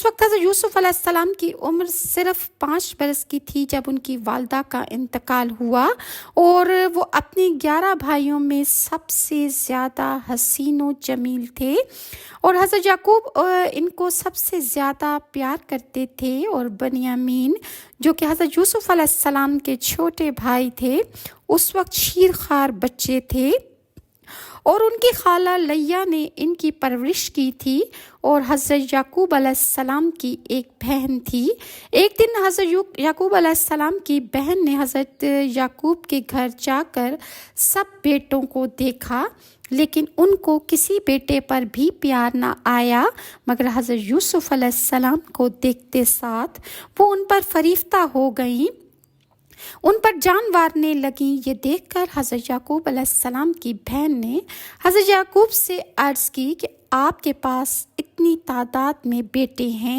اس وقت حضرت یوسف علیہ السلام کی عمر صرف 5 برس کی تھی جب ان کی والدہ کا انتقال ہوا، اور وہ اپنے 11 بھائیوں میں سب سے زیادہ حسین و جمیل تھے، اور حضرت یعقوب ان کو سب سے زیادہ پیار کرتے تھے، اور بنیامین جو کہ حضرت یوسف علیہ السلام کے چھوٹے بھائی تھے اس وقت شیرخوار بچے تھے، اور ان کی خالہ لیا نے ان کی پرورش کی تھی، اور حضرت یعقوب علیہ السلام کی ایک بہن تھی۔ ایک دن حضرت یعقوب علیہ السلام کی بہن نے حضرت یعقوب کے گھر جا کر سب بیٹوں کو دیکھا، لیکن ان کو کسی بیٹے پر بھی پیار نہ آیا مگر حضرت یوسف علیہ السلام کو دیکھتے ساتھ وہ ان پر فریفتہ ہو گئیں، ان پر جان وارنے لگیں۔ یہ دیکھ کر حضرت یعقوب علیہ السلام کی بہن نے حضرت یعقوب سے عرض کی کہ آپ کے پاس اتنی تعداد میں بیٹے ہیں،